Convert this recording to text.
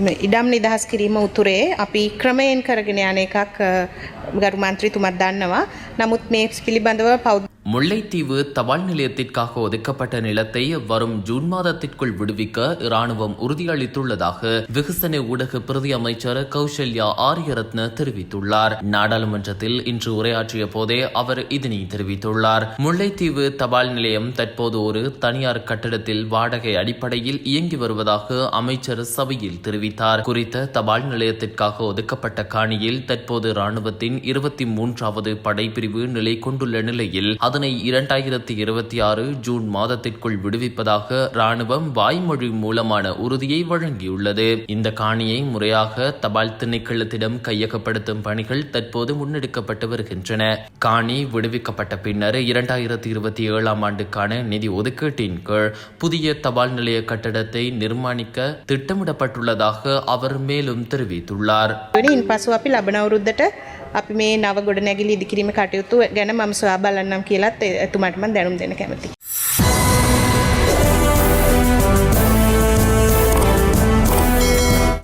ඉඩම් නිදහස් කිරීම උතුරේ අපි ක්‍රමයෙන් කරගෙන යන එකක් ගරු මන්ත්‍රීතුමත් දන්නවා. නමුත් මේ පිළිබඳව முல்லைத்தீவு தபால் நிலையத்திற்காக ஒதுக்கப்பட்ட நிலத்தை வரும் ஜூன் மாதத்திற்குள் விடுவிக்க இராணுவம் உறுதியளித்துள்ளதாக வெகுசன ஊடக பிரதி அமைச்சர் கௌசல்யா ஆரியரத்ன தெரிவித்துள்ளார். நாடாளுமன்றத்தில் இன்று உரையாற்றிய போதே அவர் இதனை தெரிவித்துள்ளார். முல்லைத்தீவு தபால் நிலையம் தற்போது ஒரு தனியார் கட்டிடத்தில் வாடகை அடிப்படையில் இயங்கி வருவதாக அமைச்சர் சபையில் தெரிவித்தார். குறித்த தபால் நிலையத்திற்காக ஒதுக்கப்பட்ட காணியில் தற்போது இராணுவத்தின் 23வது படைப்பிரிவு நிலை கொண்டுள்ள நிலையில் அதனை 2026 ஜூன் மாதத்திற்குள் விடுவிப்பதாக ராணுவம் வாய்மொழி மூலமான உறுதியை வழங்கியுள்ளது. இந்த காணியை முறையாக தபால் திணைக்களத்திடம் கையகப்படுத்தும் பணிகள் தற்போது முன்னெடுக்கப்பட்டு வருகின்றன. காணி விடுவிக்கப்பட்ட பின்னர் 2027 ஆண்டுக்கான நிதி ஒதுக்கீட்டின் கீழ் புதிய தபால் நிலைய கட்டடத்தை நிர்மாணிக்க திட்டமிடப்பட்டுள்ளதாக அவர் மேலும் தெரிவித்துள்ளார். අපි මේ නව ගොඩනැගිලි ඉදිකිරීම කටයුතු ගැන මම සොයා බලන්නම් කියලාත් එතුමාට මම දැනුම් දෙන්න කැමතියි.